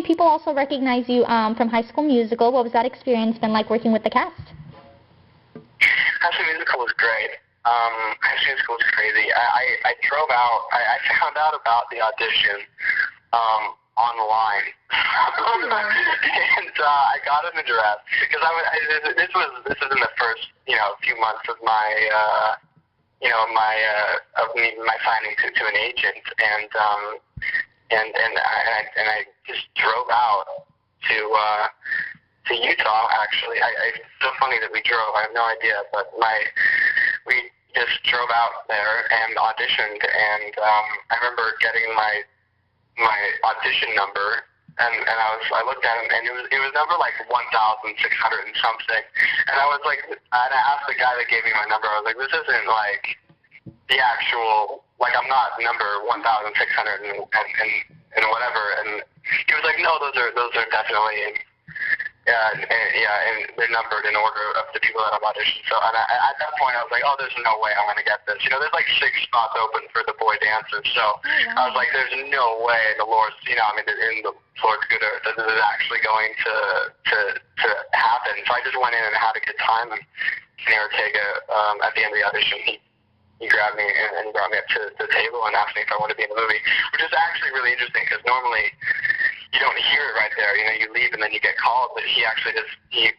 People also recognize you from High School Musical. What was that experience been like working with the cast? High School Musical was great. High School Musical was crazy. I drove out. I found out about the audition online, and I got an address because this is in the first few months of my my signing to an agent, and I just drove out to Utah. Actually, it's so funny that we drove. I have no idea, but we just drove out there and auditioned, and I remember getting my audition number, and I looked at it, and it was number like 1,600 and something, and I was like, and I asked the guy that gave me my number, I was like, this isn't like the actual, like I'm not number 1,600 and whatever, and he was like, no, those are definitely and they're numbered in order of the people that have auditioned. So, and at that point, I was like, oh, there's no way I'm going to get this. There's like 6 spots open for the boy dancers. So I was like, there's no way in the Lord's, in the Lord's good earth that this is actually going to happen. So I just went in and had a good time. And Kenny Ortega, at the end of the audition, he grabbed me and brought me up to the table and asked me if I wanted to be in the movie, which is actually really interesting because normally you don't hear it right there. You leave and then you get called, but he actually he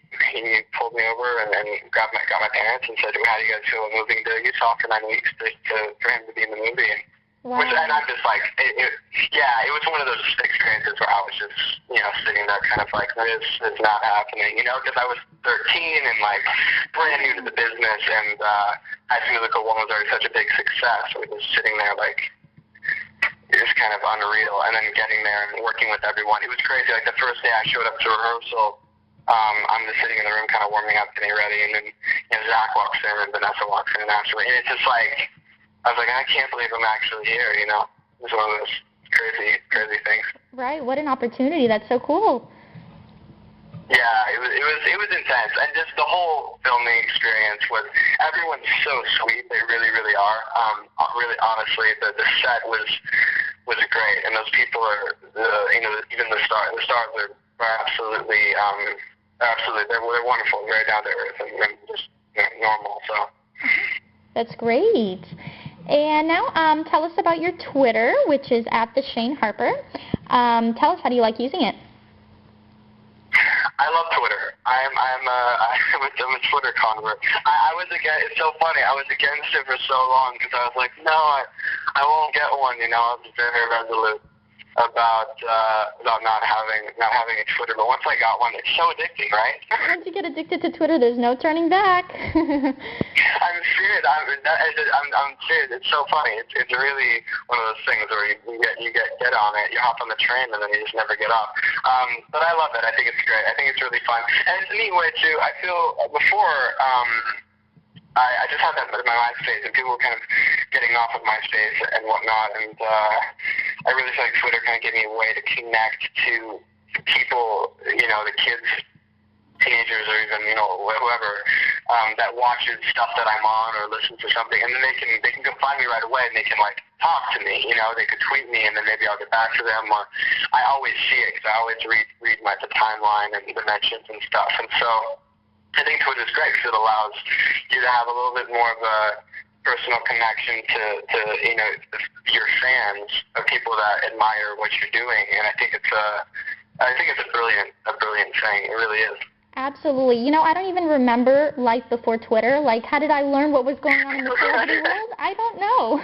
pulled me over and got my parents and said, how do you guys feel about moving to Utah for 9 weeks for him to be in the movie? And, wow. And I'm just like, it was one of those experiences where I was just, sitting there kind of like, this is not happening, because I was 13 and like brand new to the business, and High School Musical 1 was already such a big success. So we were just sitting there like, it was kind of unreal, and then getting there and working with everyone. It was crazy. Like the first day I showed up to rehearsal, I'm just sitting in the room kind of warming up, getting ready, and then Zach walks in and Vanessa walks in after me, and it's just like, I was like, I can't believe I'm actually here, It was one of those crazy things. Right, what an opportunity. That's so cool. Yeah, it was intense, and just the whole filming experience was, everyone's so sweet. They really, really are. Really, honestly, the set was great, and those people are, even the stars are absolutely, they're wonderful, very down to earth, and just normal. So that's great. And now, tell us about your Twitter, which is @TheShaneHarper. Tell us, how do you like using it? I love Twitter. I'm a Twitter convert. I was against. It's so funny. I was against it for so long because I was like, no, I won't get one. I was very resolute about not having a Twitter. But once I got one, it's so addicting, right? Once you get addicted to Twitter, there's no turning back. I'm serious. I'm serious. It's so funny. It's really one of those things where you get on it, you hop on the train, and then you just never get off. But I love it. I think it's great. I think it's really fun, and it's a neat way too. I feel before. I just had that in my MySpace, and people were kind of getting off of MySpace and whatnot, and I really feel like Twitter kind of gave me a way to connect to people, the kids, teenagers, or even, whoever, that watches stuff that I'm on or listens to something, and then they can come find me right away, and they can, like, talk to me, they could tweet me, and then maybe I'll get back to them, or I always see it, because I always read the timeline and the mentions and stuff, and so I think Twitter is great because it allows you to have a little bit more of a personal connection to your fans, of people that admire what you're doing, and I think it's a brilliant thing. It really is. Absolutely. I don't even remember life before Twitter. Like, how did I learn what was going on in the celebrity world? I don't know.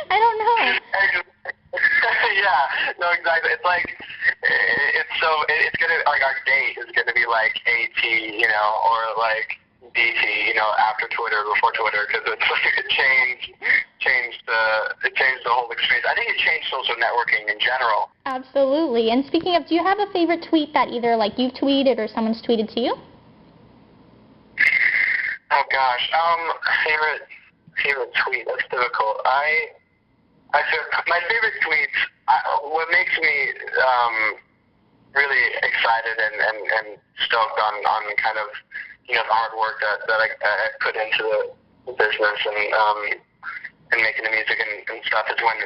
I don't know. Yeah, no, exactly. It's like, it's gonna, like, our date is gonna be like AT, or like DT, after Twitter, before Twitter, because it's like it changed the whole experience. I think it changed social networking in general. Absolutely. And speaking of, do you have a favorite tweet that either like you've tweeted or someone's tweeted to you? Oh gosh, favorite tweet. That's difficult. My favorite tweets, what makes me really excited and stoked on kind of, the hard work that I put into the business and making the music and stuff is when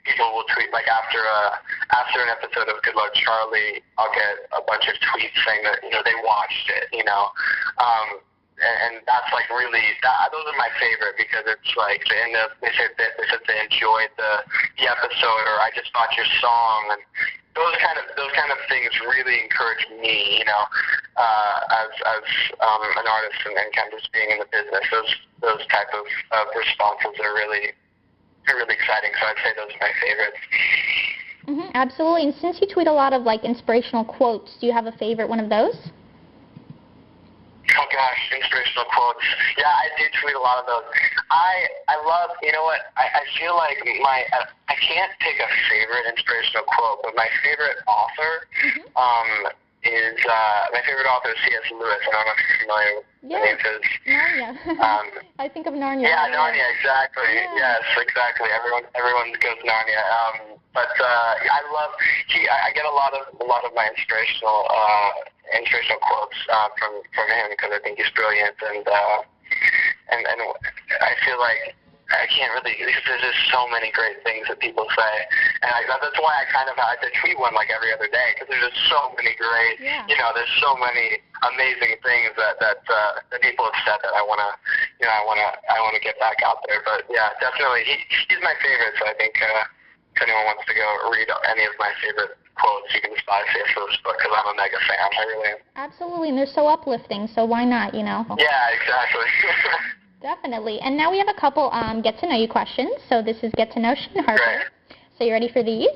people will tweet, like after after an episode of Good Luck Charlie, I'll get a bunch of tweets saying that they watched it. And that's like really those are my favorite because it's like they said they enjoyed the episode, or I just bought your song, and those kind of things really encourage me, as an artist and kind of just being in the business. Those type of responses are really exciting. So I'd say those are my favorites. Mm-hmm, absolutely. And since you tweet a lot of like inspirational quotes, do you have a favorite one of those? Oh gosh, inspirational quotes. Yeah, I do tweet a lot of those. I love, I feel like I can't pick a favorite inspirational quote, but my favorite author is my favorite author is C.S. Lewis. I don't know if you're familiar with the name of his. Narnia. I think of Narnia. Yeah, Narnia, exactly. Yeah. Yes, exactly. Everyone goes Narnia. But I love. I get a lot of my inspirational quotes from him because I think he's brilliant, and I feel like I can't really, because there's just so many great things that people say, and that's why I kind of had to tweet one like every other day, because there's just so many great, there's so many amazing things that people have said that I wanna get back out there. But yeah, definitely he's my favorite. So I think if anyone wants to go read any of my favorite quotes, you can just buy C.S. Lewis book because I'm a mega fan. I really am. Absolutely, and they're so uplifting. So why not? Yeah, exactly. Definitely. And now we have a couple get-to-know-you questions. So this is Get to Know Shane Harper. Great. So you ready for these?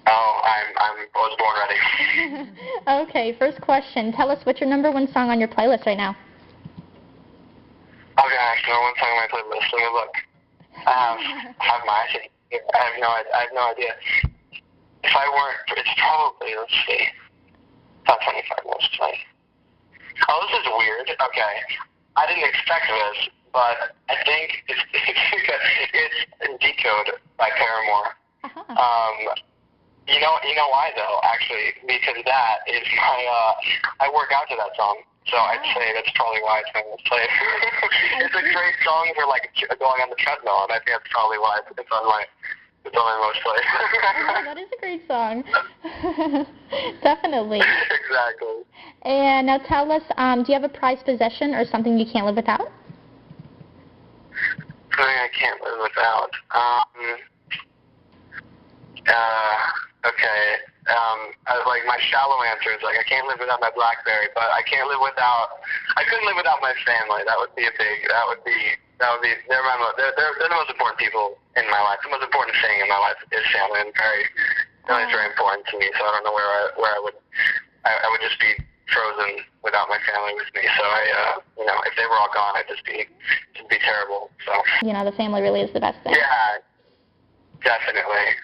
Oh, I was born ready. Okay, first question. Tell us what's your #1 song on your playlist right now? Oh gosh, #1 song on my playlist. Let me look. I have no idea. If I weren't, it's probably, let's see, top 25 most played. Oh, this is weird. Okay. I didn't expect this, but I think it's Decode by Paramore. You know why though? Actually, because that is I work out to that song, so I'd say that's probably why it's my most played. It's a great song for like going on the treadmill, and I think that's probably why it's on my most played. That is a great song. Definitely. Exactly. And now tell us, do you have a prized possession or something you can't live without? Something I can't live without. Okay. Like my shallow answer is like I can't live without my BlackBerry, but I couldn't live without my family. They're the most important people in my life. The most important thing in my life is family, and it's very important to me. So I don't know where I would just be frozen without my family with me. So if they were all gone, it'd be terrible. So the family really is the best thing. Yeah, definitely.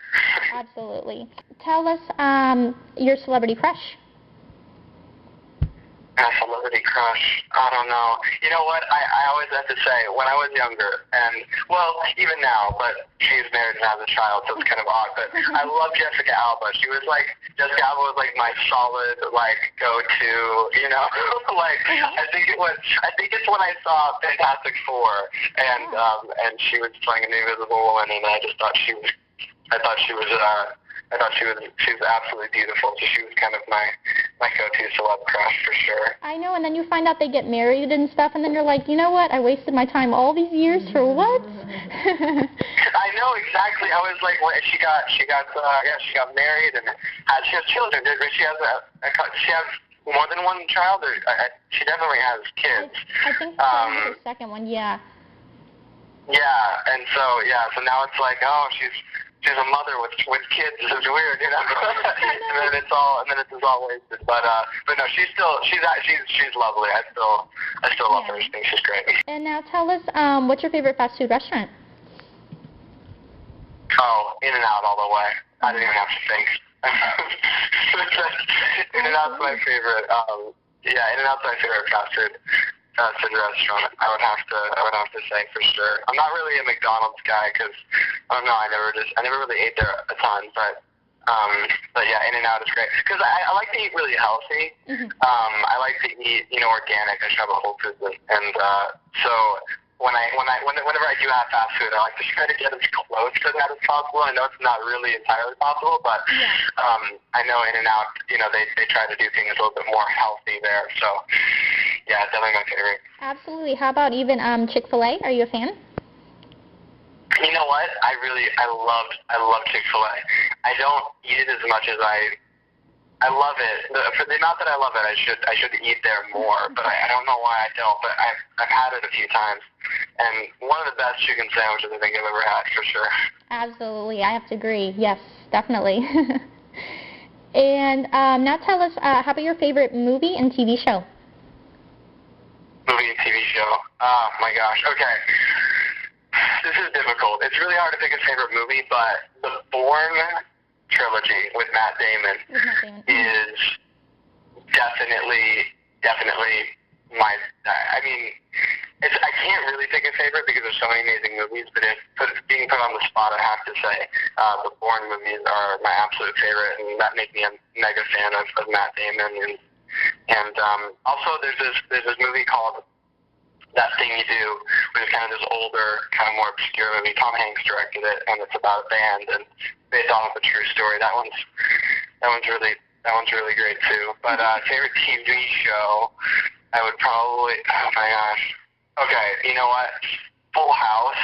Absolutely. Tell us your celebrity crush. A celebrity crush? I don't know. You know what? I always have to say, when I was younger, and, well, even now, but she's married and has a child, so it's kind of odd, but I love Jessica Alba. Jessica Alba was, like, my solid, like, go-to, I think it's when I saw Fantastic Four, and she was playing an Invisible Woman, and I just thought she was absolutely beautiful. So she was kind of my go-to celeb crush for sure. I know, and then you find out they get married and stuff, and then you're like, you know what? I wasted my time all these years for what? I know exactly. I was like, she got married and she has children. Does she have more than one child, or she definitely has kids? I think the second one, yeah. Yeah, and so now it's like, oh, she's a mother with kids. This is weird, and then it's all wasted. But no, she's lovely. I still love her. I think she's great. And now tell us, what's your favorite fast food restaurant? Oh, In-N-Out all the way. I didn't even have to think. In-N-Out's my favorite. In-N-Out's my favorite fast food restaurant. I would have to say for sure. I'm not really a McDonald's guy because I don't know. I never really ate there a ton, but yeah, In-N-Out is great because I like to eat really healthy. I like to eat organic. I shop at Whole Foods, and so whenever I do have fast food, I like to try to get as close to that as possible. I know it's not really entirely possible, but I know In-N-Out, they try to do things a little bit more healthy there. So, yeah, it's definitely my favorite. Absolutely. How about even Chick-fil-A? Are you a fan? You know what? I love Chick-fil-A. I don't eat it as much as I love it. For the amount that I love it, I should eat there more, but I don't know why I don't. But I've had it a few times, and one of the best chicken sandwiches I think I've ever had, for sure. Absolutely, I have to agree. Yes, definitely. And now tell us, how about your favorite movie and TV show? Movie and TV show. Oh my gosh. Okay. This is difficult. It's really hard to pick a favorite movie, but the Bourne trilogy with Matt Damon is definitely my. I mean, I can't really pick a favorite because there's so many amazing movies. But if being put on the spot, I have to say the Bourne movies are my absolute favorite, and that makes me a mega fan of Matt Damon. And also there's this movie called That Thing You Do, which is kind of this older, kind of more obscure movie. Tom Hanks directed it, and it's about a band and based off of a true story. That one's really great too. But favorite TV show, I would probably. Oh my gosh. Okay, you know what? Full House.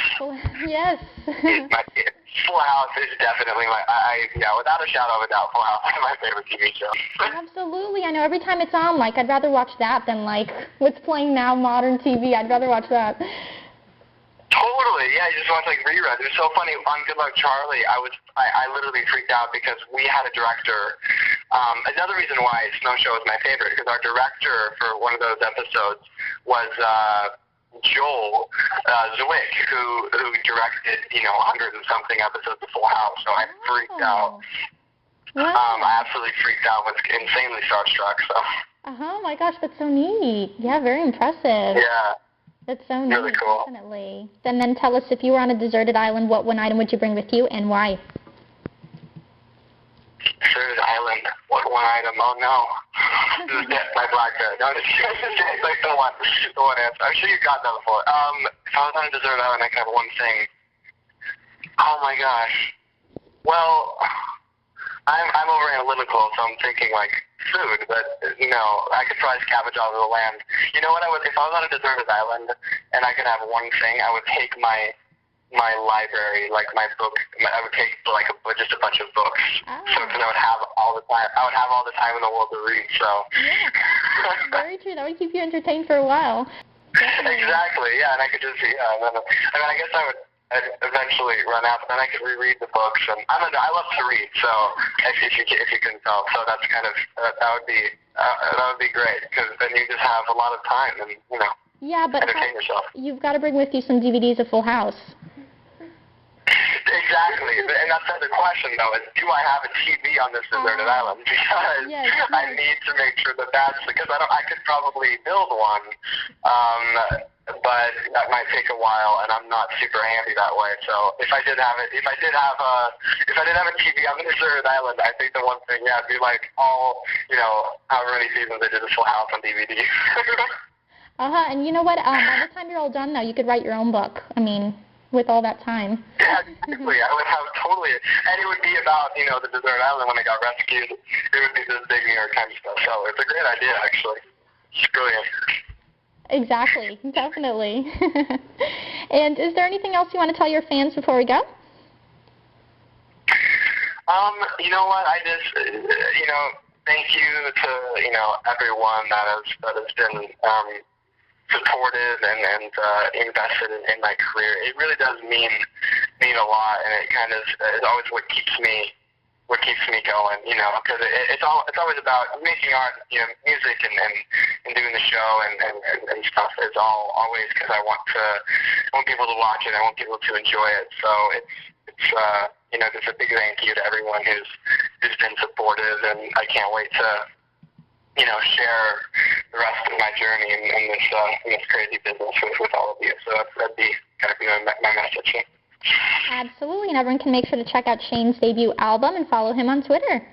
Yes. Full House is definitely without a shadow of a doubt, Full House is my favorite TV show. Absolutely. I know every time it's on, I'd rather watch that than, what's playing now, modern TV. I'd rather watch that. Totally, yeah, you just watch, reruns. It was so funny. On Good Luck Charlie, I literally freaked out because we had a director. Another reason why Snow Show is my favorite, because our director for one of those episodes was Joel Zwick, who directed 100 and something episodes of Full House. So I freaked out. Wow. I absolutely freaked out. Was insanely starstruck. So. Oh my gosh, that's so neat. Yeah, very impressive. Yeah. That's so neat. Really cool. Definitely. And then tell us, if you were on a deserted island, what one item would you bring with you and why? Deserted island. What one item? Oh no. This is my BlackBerry. No, it's like the one answer. I'm sure you've got that before. If I was on a deserted island, I could have one thing. Oh my gosh. Well, I'm over analytical, so I'm thinking food, but I could probably scavenge all over the land. You know what I would, if I was on a deserted island and I could have one thing, I would take my library, my book. I would take just a bunch of books, so I would have all the time. I would have all the time in the world to read. So yeah, very true. That would keep you entertained for a while. Definitely. Exactly. Yeah, and I could just I guess I'd eventually run out, but then I could reread the books. And I love to read, so if you can tell, so that's kind of that would be great, because then you just have a lot of time and yeah, but entertain yourself. You've got to bring with you some DVDs of Full House. Exactly, and that's the question though: is do I have a TV on this deserted island? Because I need to make sure that's because I could probably build one. But that might take a while, and I'm not super handy that way. So if I did have a TV on the deserted island, I think the one thing, it'd be all, however many seasons they did this Full House on DVD. And you know what? By the time you're all done, though, you could write your own book. I mean, with all that time. Yeah, exactly. I would have totally, and it would be about, the desert island when they got rescued. It would be this big New York Times stuff. So it's a great idea, actually. It's brilliant. Exactly, definitely. And is there anything else you want to tell your fans before we go? You know what? I just, thank you to, everyone that has been supportive and invested in my career. It really does mean a lot, and it kind of is always what keeps me going, because it's always about making art, music and doing the show and stuff is always because I want people to watch it. I want people to enjoy it. So it's just a big thank you to everyone who's been supportive, and I can't wait to share the rest of my journey in this crazy business with all of you. So that'd be kind of my message. Absolutely, and everyone can make sure to check out Shane's debut album and follow him on Twitter.